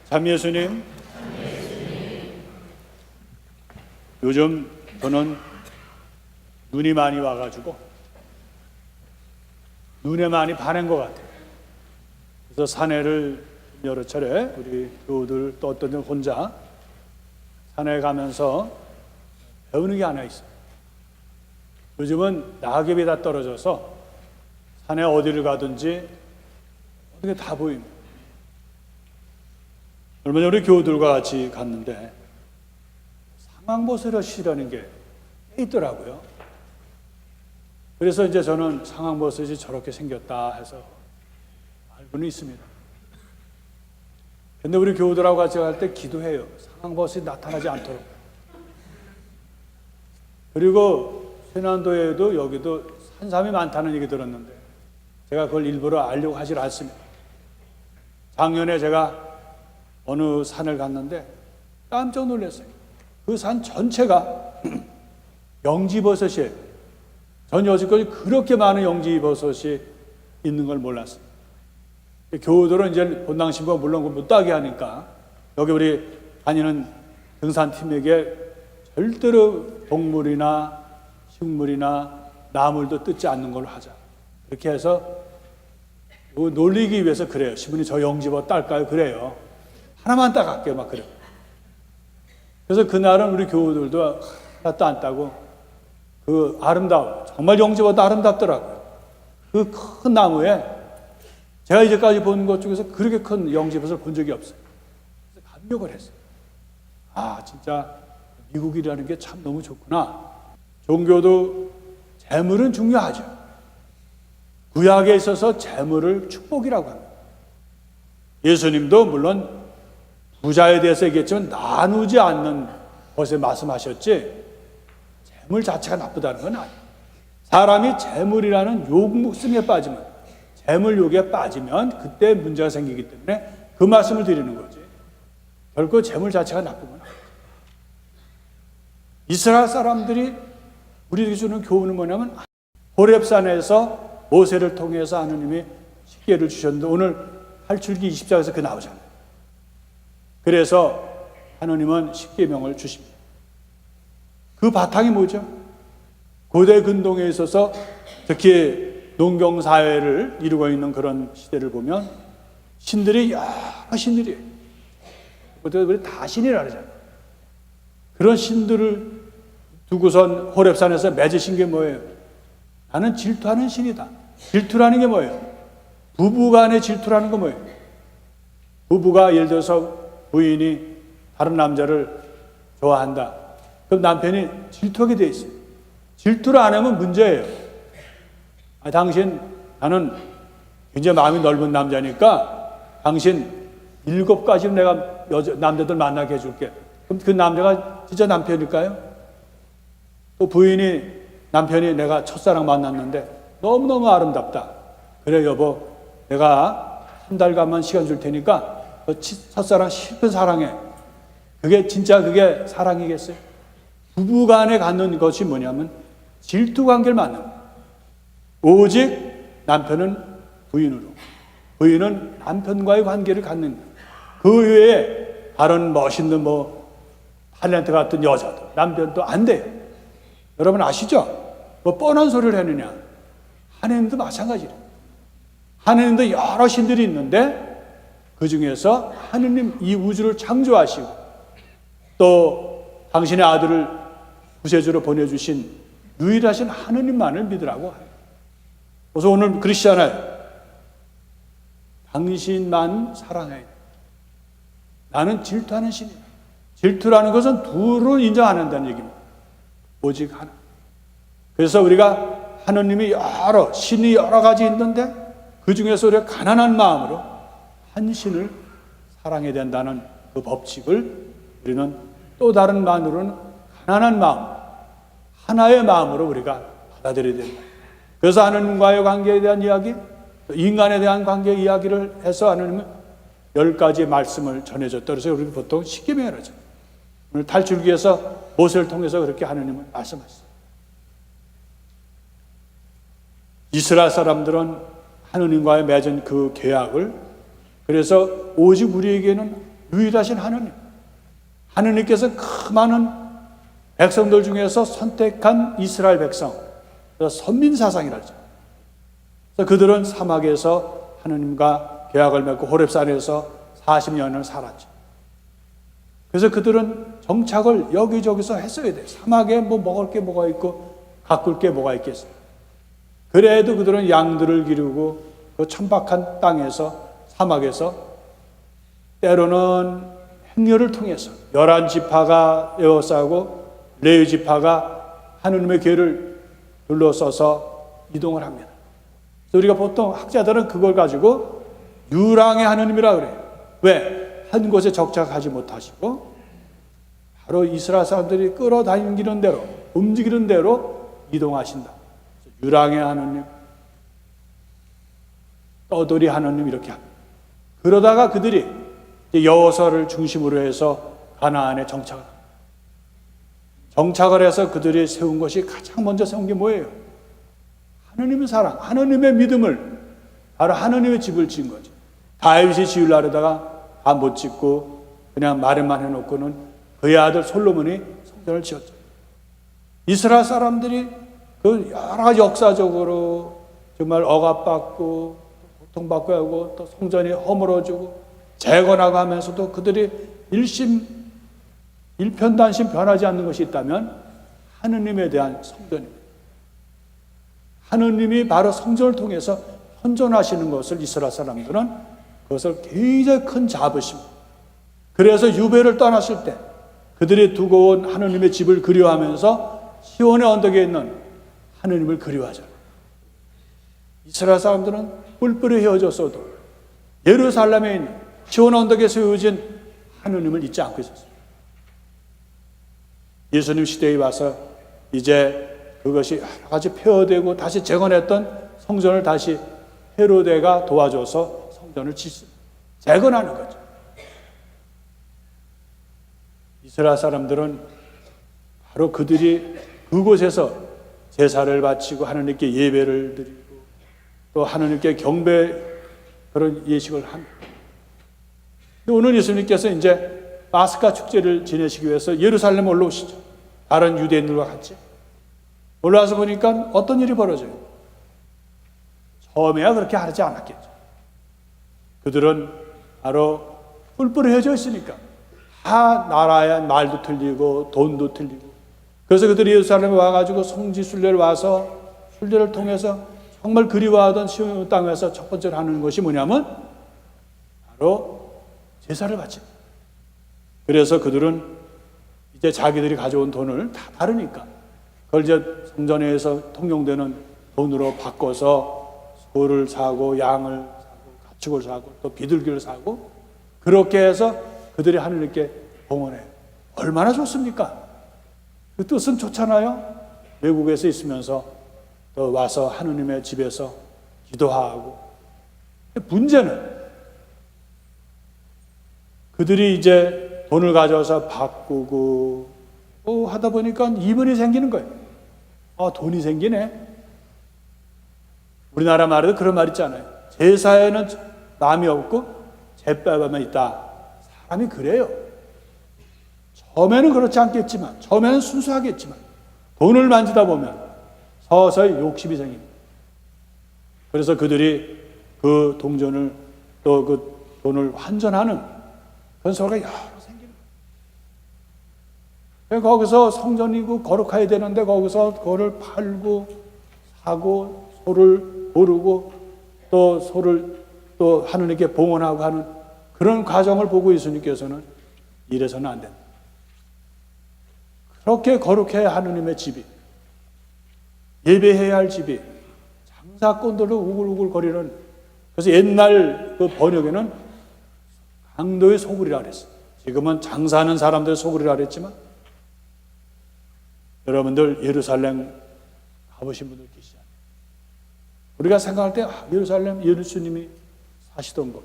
참 예수님, 요즘 저는 눈이 많이 와가지고 눈에 많이 반한 것 같아요. 그래서 산에를 여러 차례 우리 교우들 또 어떤 분 혼자 산에 가면서 배우는 게 하나 있어요. 요즘은 낙엽이 다 떨어져서 산에 어디를 가든지 어떻게 다 보입니다. 얼마 전에 우리 교우들과 같이 갔는데 상황버섯이라는 게 있더라고요. 그래서 이제 저는 상황버섯이 저렇게 생겼다 해서 알고는 있습니다. 근데 우리 교우들하고 같이 갈 때 기도해요. 상황버섯이 나타나지 않도록. 그리고 신안도에도 여기도 산삼이 많다는 얘기 들었는데 제가 그걸 일부러 알려고 하질 않습니다. 작년에 제가 어느 산을 갔는데 깜짝 놀랐어요. 그 산 전체가 영지버섯이에요. 전 여지까지 그렇게 많은 영지버섯이 있는 걸 몰랐어요. 교우들은 이제 본당 신부가 물론 못 따게 하니까 여기 우리 다니는 등산팀에게 절대로 동물이나 식물이나 나물도 뜯지 않는 걸로 하자. 그렇게 해서 놀리기 위해서 그래요. 신부님 저 영지버섯 딸까요? 그래요. 하나만 따갈게요. 막 그래요. 그래서 그날은 우리 교우들도 하나도 안 따고 그 아름다워 정말 영지보다 아름답더라고요. 그 큰 나무에 제가 이제까지 본 것 중에서 그렇게 큰 영지버섯을 본 적이 없어요. 그래서 감격을 했어요. 아 진짜 미국이라는 게 참 너무 좋구나. 종교도 재물은 중요하죠. 구약에 있어서 재물을 축복이라고 합니다. 예수님도 물론 부자에 대해서 얘기했지만 나누지 않는 것에 말씀하셨지 재물 자체가 나쁘다는 건 아니에요. 사람이 재물이라는 욕심에 빠지면 재물욕에 빠지면 그때 문제가 생기기 때문에 그 말씀을 드리는 거지 결코 재물 자체가 나쁜 건 아니에요. 이스라엘 사람들이 우리에게 주는 교훈은 뭐냐면 호렙산에서 모세를 통해서 하느님이 십계를 주셨는데 오늘 탈출기 20장에서 그 나오잖아요. 그래서 하나님은 십계명을 주십니다. 그 바탕이 뭐죠? 고대 근동에 있어서 특히 농경사회를 이루고 있는 그런 시대를 보면 신들이 여러 신들이에요. 우리 다 신이라 그러잖아요. 그런 신들을 두고선 호렙산에서 맺으신 게 뭐예요? 나는 질투하는 신이다. 질투라는 게 뭐예요? 부부간의 질투라는 거 뭐예요? 부부가 예를 들어서 부인이 다른 남자를 좋아한다. 그럼 남편이 질투하게 돼 있어요. 질투를 안 하면 문제예요. 당신 나는 굉장히 마음이 넓은 남자니까 당신 7가지는 내가 남자들 만나게 해줄게. 그럼 그 남자가 진짜 남편일까요? 또 부인이 남편이 내가 첫사랑 만났는데 너무너무 아름답다. 그래 여보 내가 한 달간만 시간 줄 테니까 첫사랑 실컷 사랑해. 그게 진짜 그게 사랑이겠어요? 부부간에 갖는 것이 뭐냐면 질투 관계를 만나는 거예요. 오직 남편은 부인으로, 부인은 남편과의 관계를 갖는 거예요. 그 외에 다른 멋있는 탤런트 같은 여자도 남편도 안 돼요. 여러분 아시죠? 뻔한 소리를 하느냐? 하느님도 마찬가지예요. 하느님도 여러 신들이 있는데 그 중에서 하느님 이 우주를 창조하시고 또 당신의 아들을 구세주로 보내주신 유일하신 하느님만을 믿으라고 해요. 그래서 오늘 그러시잖아요. 당신만 사랑해. 나는 질투하는 신이다. 질투라는 것은 둘을 인정 안 한다는 얘기입니다. 오직 하나. 그래서 우리가 하느님이 신이 여러 가지 있는데 그 중에서 우리가 가난한 마음으로 한 신을 사랑해야 된다는 그 법칙을 우리는 또 다른 마음으로는 가난한 마음, 하나의 마음으로 우리가 받아들여야 된다. 그래서 하나님과의 관계에 대한 이야기, 인간에 대한 관계 이야기를 해서 하나님은 10가지 말씀을 전해줬다. 그래서 우리는 보통 십계명이라고 하죠. 오늘 탈출기에서 모세를 통해서 그렇게 하나님은 말씀하셨어요. 이스라엘 사람들은 하느님과의 맺은 그 계약을 그래서 오직 우리에게는 유일하신 하느님, 하느님께서 그 많은 백성들 중에서 선택한 이스라엘 백성, 선민 사상이라 하죠. 그래서 그들은 사막에서 하느님과 계약을 맺고 호렙산에서 40년을 살았죠. 그래서 그들은 정착을 여기저기서 했어야 돼요. 사막에 뭐 먹을 게 뭐가 있고 가꿀 게 뭐가 있겠어요. 그래도 그들은 양들을 기르고 그 천박한 땅에서, 사막에서 때로는 행렬을 통해서 11지파가 에워싸고 레위 지파가 하느님의 궤를 둘러서서 이동을 합니다. 그래서 우리가 보통 학자들은 그걸 가지고 유랑의 하느님이라 그래요. 왜? 한 곳에 정착하지 못하시고 바로 이스라엘 사람들이 끌어다니는 대로, 움직이는 대로 이동하신다. 유랑의 하느님, 떠돌이 하느님 이렇게 합니다. 그러다가 그들이 여호수아를 중심으로 해서 가나안에 정착을 해서 그들이 세운 것이 가장 먼저 세운 게 뭐예요? 하느님의 사랑, 하느님의 믿음을, 바로 하느님의 집을 지은 거죠. 다윗이 지으려 하다가 다 못 짓고 그냥 말에만 해놓고는 그의 아들 솔로몬이 성전을 지었죠. 이스라엘 사람들이 그 여러 가지 역사적으로 정말 억압받고 고통받고 하고 또 성전이 허물어지고 재건하고 하면서도 그들이 일편단심 변하지 않는 것이 있다면 하느님에 대한 성전입니다. 하느님이 바로 성전을 통해서 현존하시는 것을 이스라엘 사람들은 그것을 굉장히 큰 자부심, 그래서 유배를 떠났을 때 그들이 두고 온 하느님의 집을 그리워하면서 시온의 언덕에 있는 하느님을 그리워하잖아요. 이스라엘 사람들은 뿔뿔이 헤어졌어도 예루살렘에 있는 시온 언덕에 세워진 하느님을 잊지 않고 있었어요. 예수님 시대에 와서 이제 그것이 여러 가지 폐허되고 다시 재건했던 성전을 다시 헤로데가 도와줘서 성전을 재건하는 거죠. 이스라엘 사람들은 바로 그들이 그곳에서 제사를 바치고 하느님께 예배를 드리고 또 하느님께 경배 그런 예식을 합니다. 오늘 예수님께서 이제 파스카 축제를 지내시기 위해서 예루살렘 올라오시죠. 다른 유대인들과 같이 올라와서 보니까 어떤 일이 벌어져요? 처음에야 그렇게 하지 않았겠죠. 그들은 바로 뿔뿔이 헤어져 있으니까 다 나라의 말도 틀리고 돈도 틀리고, 그래서 그들이 예루살렘에 와가지고 성지 순례를 와서 순례를 통해서 정말 그리워하던 시온 땅에서 첫 번째로 하는 것이 뭐냐면 바로 제사를 바칩니다. 그래서 그들은 이제 자기들이 가져온 돈을 다 다르니까 그걸 이제 성전에서 통용되는 돈으로 바꿔서 소를 사고 양을 사고 가축을 사고 또 비둘기를 사고 그렇게 해서 그들이 하느님께 봉헌해요. 얼마나 좋습니까? 그 뜻은 좋잖아요. 외국에서 있으면서 또 와서 하느님의 집에서 기도하고. 문제는 그들이 이제 돈을 가져와서 바꾸고 하다 보니까 이변이 생기는 거예요. 돈이 생기네. 우리나라 말에도 그런 말 있잖아요. 제사에는 남이 없고 제빼만 있다. 사람이 그래요. 처음에는 그렇지 않겠지만, 처음에는 순수하겠지만 돈을 만지다 보면 서서히 욕심이 생깁니다. 그래서 그들이 그 동전을 또 그 돈을 환전하는 그런 소리가 여러 생기는 거예요. 거기서 성전이고 거룩해야 되는데 거기서 그거를 팔고 사고 소를 고르고 또 소를 또 하느님께 봉헌하고 하는 그런 과정을 보고 예수님께서는 이래서는 안 된다. 그렇게 거룩해야 하느님의 집이, 예배해야 할 집이 장사꾼들로 우글우글 거리는, 그래서 옛날 그 번역에는 강도의 소굴이라 그랬어요. 지금은 장사하는 사람들의 소굴이라 그랬지만, 여러분들 예루살렘 가보신 분들 계시잖아요. 우리가 생각할 때 예루살렘 예수님이 사시던 곳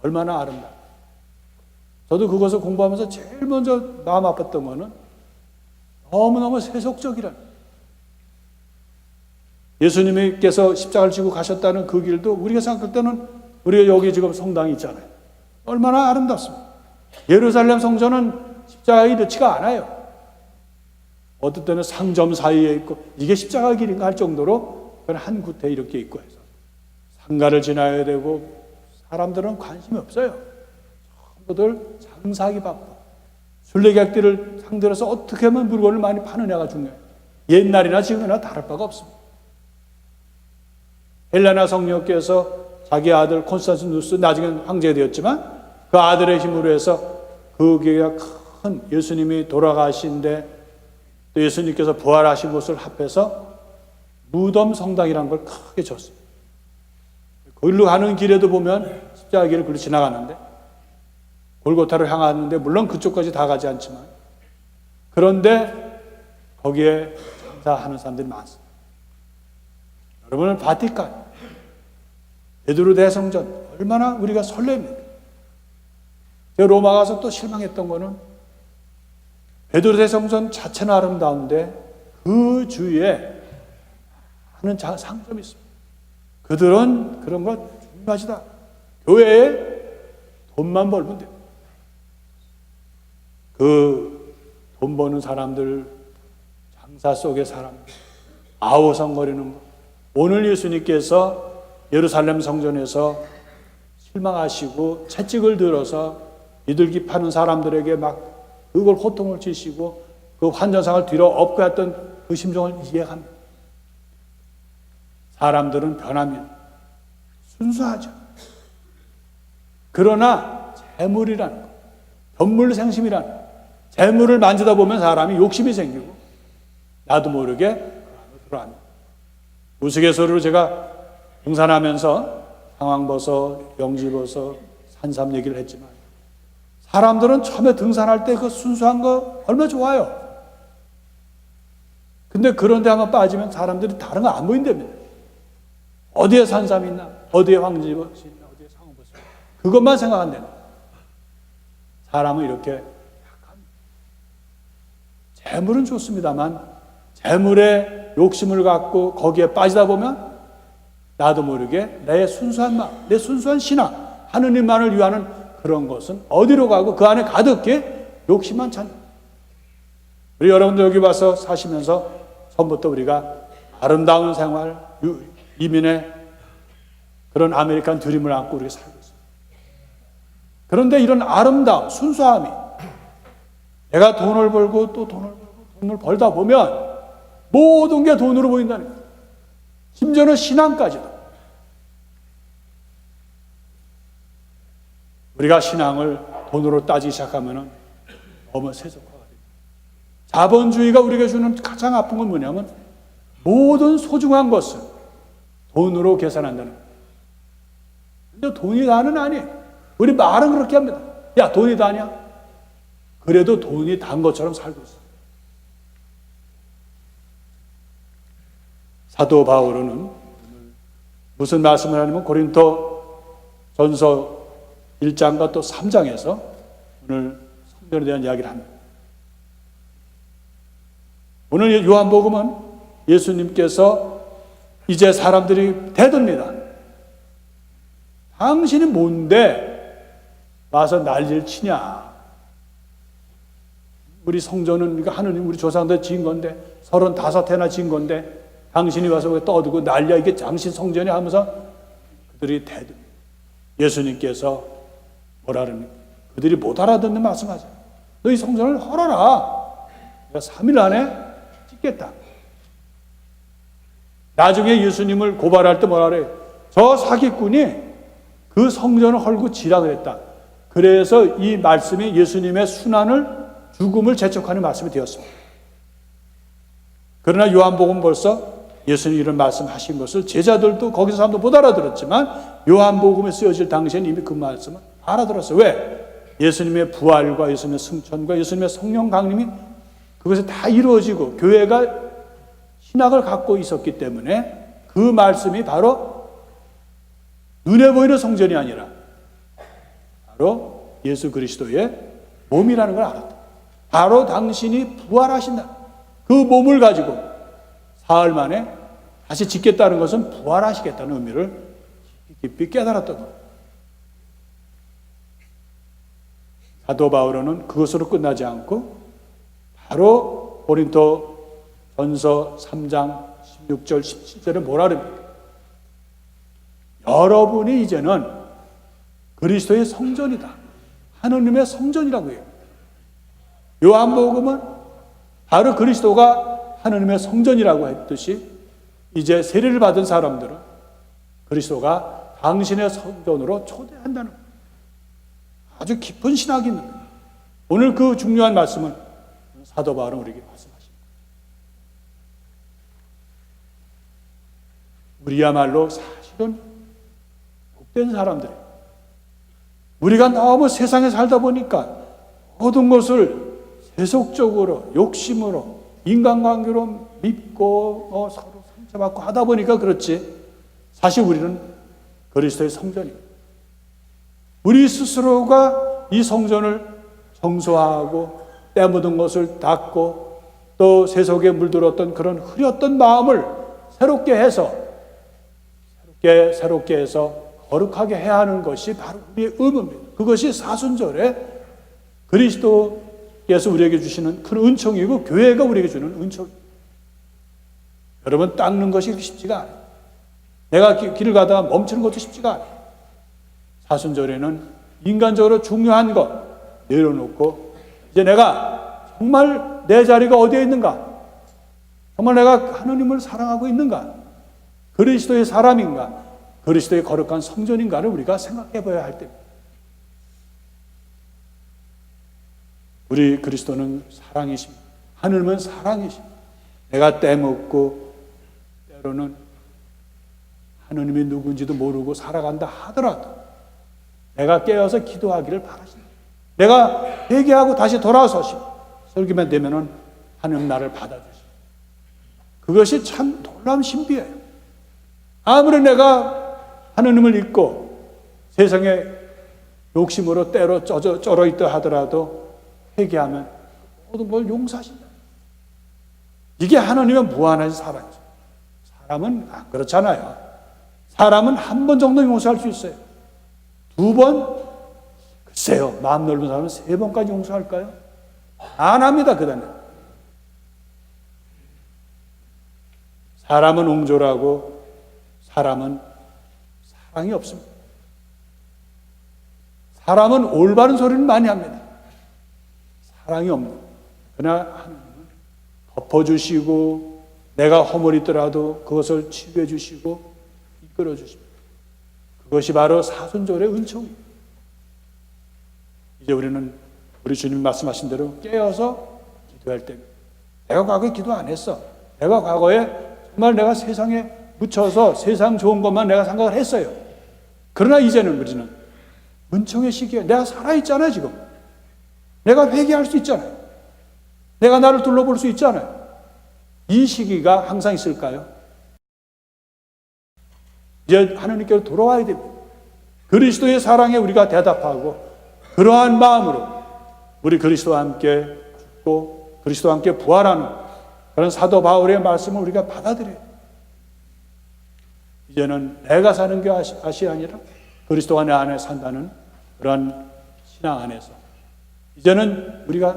얼마나 아름다워. 저도 그것을 공부하면서 제일 먼저 마음 아팠던 거는 너무너무 세속적이라는, 예수님께서 십자가를 지고 가셨다는 그 길도 우리가 생각할 때는, 우리가 여기 지금 성당이 있잖아요. 얼마나 아름답습니까? 예루살렘 성전은 십자가가 이렇지가 않아요. 어떤 때는 상점 사이에 있고 이게 십자가 길인가 할 정도로 그건 한 구태 이렇게 있고 해서 상가를 지나야 되고 사람들은 관심이 없어요. 전부들 장사하기 바빠. 순례객들을 상대로 해서 어떻게 하면 물건을 많이 파느냐가 중요해요. 옛날이나 지금이나 다를 바가 없습니다. 헬레나 성녀께서 자기 아들 콘스탄티누스 나중에 황제가 되었지만 그 아들의 힘으로 해서 그 교회가 큰 예수님이 돌아가신데 또 예수님께서 부활하신 곳을 합해서 무덤 성당이라는 걸 크게 줬습니다. 거기로 가는 길에도 보면 십자가 길을 글로 지나가는데 골고타를 향하는데 물론 그쪽까지 다 가지 않지만 그런데 거기에 장사하는 사람들이 많습니다. 여러분은 바티칸, 베드로 대성전 얼마나 우리가 설렙니까? 제가 로마 가서 또 실망했던 거는 베드로 대성전 자체는 아름다운데 그 주위에 하는 상점이 있습니다. 그들은 그런 거 중요하지다. 교회에 돈만 벌면 돼요. 그 돈 버는 사람들, 장사 속의 사람들, 아우성거리는 거. 오늘 예수님께서 예루살렘 성전에서 실망하시고 채찍을 들어서 비둘기 파는 사람들에게 막 그걸 호통을 치시고 그 환전상을 뒤로 업고 했던 그 심정을 이해합니다. 사람들은 변하면 순수하죠. 그러나 재물이라는 거, 변물생심이라는 거, 재물을 만지다 보면 사람이 욕심이 생기고 나도 모르게 그 안으로 들어갑니다. 우스갯소리로 제가 등산하면서 상황버섯, 영지버섯, 산삼 얘기를 했지만 사람들은 처음에 등산할 때 그 순수한 거 얼마나 좋아요. 근데 그런 데 한번 빠지면 사람들이 다른 거 안 보인답니다. 어디에 산삼이 있나? 어디에 황지버섯이 있나? 어디에 상황버섯이 있나? 그것만 생각한다는 거예요. 사람은 이렇게 약합니다. 재물은 좋습니다만 재물에 욕심을 갖고 거기에 빠지다 보면 나도 모르게 내 순수한 마음, 내 순수한 신앙, 하느님만을 위하는 그런 것은 어디로 가고 그 안에 가득히 욕심만 찬다. 우리 여러분들 여기 와서 사시면서 처음부터 우리가 아름다운 생활, 이민의 그런 아메리칸 드림을 안고 우리가 살고 있어요. 그런데 이런 아름다움, 순수함이 내가 돈을 벌고 또 돈을 벌다 보면 모든 게 돈으로 보인다는 거예요. 심지어는 신앙까지도. 우리가 신앙을 돈으로 따지기 시작하면 너무 세속화가 됩니다. 자본주의가 우리가 주는 가장 아픈 건 뭐냐면 모든 소중한 것을 돈으로 계산한다는 거예요. 근데 돈이 다는 아니에요. 우리 말은 그렇게 합니다. 야, 돈이 다냐? 그래도 돈이 단 것처럼 살고 있어요. 사도 바울은 무슨 말씀을 하냐면 고린도 전서 1장과 또 3장에서 오늘 성전에 대한 이야기를 합니다. 오늘 요한복음은 예수님께서 이제 사람들이 대듭니다. 당신이 뭔데 와서 난리를 치냐? 우리 성전은 하느님 우리 조상들 지은 건데 35해나 지은 건데 당신이 와서 왜 떠들고 난리야 이게 당신 성전이 하면서 그들이 대듭니다. 예수님께서 뭐라 그럽니까? 그들이 못 알아듣는 말씀하죠. 너희 성전을 헐어라. 내가 3일 안에 짓겠다. 나중에 예수님을 고발할 때 뭐라 그래요? 저 사기꾼이 그 성전을 헐고 지라 그랬다. 그래서 이 말씀이 예수님의 순환을 죽음을 재촉하는 말씀이 되었습니다. 그러나 요한복음 벌써 예수님이 이런 말씀하신 것을 제자들도 거기서 사람도 못 알아들었지만 요한복음에 쓰여질 당시에는 이미 그 말씀을 알아들었어요. 왜? 예수님의 부활과 예수님의 승천과 예수님의 성령 강림이 그것이 다 이루어지고 교회가 신학을 갖고 있었기 때문에 그 말씀이 바로 눈에 보이는 성전이 아니라 바로 예수 그리스도의 몸이라는 걸 알았다. 바로 당신이 부활하신다. 그 몸을 가지고 사흘 만에 다시 짓겠다는 것은 부활하시겠다는 의미를 깊이 깨달았던 겁니다. 사도 바울은 그것으로 끝나지 않고 바로 고린도 전서 3장 16절 17절에 뭐라 그럽니까? 여러분이 이제는 그리스도의 성전이다. 하느님의 성전이라고 해요. 요한복음은 바로 그리스도가 하느님의 성전이라고 했듯이 이제 세례를 받은 사람들은 그리스도가 당신의 성전으로 초대한다는 거예요. 아주 깊은 신학이 있는 거예요. 오늘 그 중요한 말씀을 사도 바울은 우리에게 말씀하십니다. 우리야말로 사실은 복된 사람들이에요. 우리가 너무 세상에 살다 보니까 모든 것을 세속적으로, 욕심으로, 인간관계로 믿고 서로 상처받고 하다 보니까 그렇지, 사실 우리는 그리스도의 성전입니다. 우리 스스로가 이 성전을 청소하고 때 묻은 것을 닦고 또 세속에 물들었던 그런 흐렸던 마음을 새롭게 해서 거룩하게 해야 하는 것이 바로 우리의 의무입니다. 그것이 사순절에 그리스도께서 우리에게 주시는 큰 은총이고 교회가 우리에게 주는 은총입니다. 여러분, 닦는 것이 쉽지가 않아요. 내가 길을 가다가 멈추는 것도 쉽지가 않아요. 사순절에는 인간적으로 중요한 것 내려놓고 이제 내가 정말 내 자리가 어디에 있는가? 정말 내가 하느님을 사랑하고 있는가? 그리스도의 사람인가? 그리스도의 거룩한 성전인가를 우리가 생각해 봐야 할 때입니다. 우리 그리스도는 사랑이십니다. 하느님은 사랑이십니다. 내가 떼먹고 때로는 하느님이 누군지도 모르고 살아간다 하더라도 내가 깨어서 기도하기를 바라십니다. 내가 회개하고 다시 돌아서시고 설교만 되면은 하느님 나를 받아주시고, 그것이 참 놀라운 신비예요. 아무리 내가 하느님을 잊고 세상에 욕심으로 때로 쩔어 있다 하더라도 회개하면 모든 걸 용서하신다. 이게 하느님의 무한한 사랑이죠. 사람은 안 그렇잖아요. 사람은 한 번 정도 용서할 수 있어요. 두 번? 글쎄요, 마음 넓은 사람은 세 번까지 용서할까요? 안 합니다, 그 다음에. 사람은 옹졸하고 사람은 사랑이 없습니다. 사람은 올바른 소리는 많이 합니다. 사랑이 없는. 그러나 하나님은 덮어주시고 내가 허물이더라도 그것을 치유해 주시고 이끌어 주십니다. 그것이 바로 사순절의 은총입니다. 이제 우리는 우리 주님 말씀하신 대로 깨어서 기도할 때입니다. 내가 과거에 기도 안 했어. 내가 과거에 정말 내가 세상에 묻혀서 세상 좋은 것만 내가 생각을 했어요. 그러나 이제는 우리는 은총의 시기에 내가 살아있잖아요, 지금. 내가 회개할 수 있잖아요. 내가 나를 둘러볼 수 있잖아요. 이 시기가 항상 있을까요? 이제 하나님께로 돌아와야 됩니다. 그리스도의 사랑에 우리가 대답하고 그러한 마음으로 우리 그리스도와 함께 죽고 그리스도와 함께 부활하는 그런 사도 바울의 말씀을 우리가 받아들여요. 이제는 내가 사는 것이 아니라 그리스도가 내 안에 산다는 그런 신앙 안에서 이제는 우리가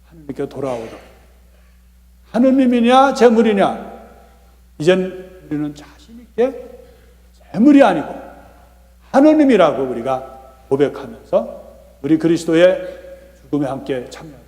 하나님께 돌아오도록, 하느님이냐 재물이냐, 이제는 우리는 자신 있게 재물이 아니고 하느님이라고 우리가 고백하면서 우리 그리스도의 죽음에 함께 참여합니다.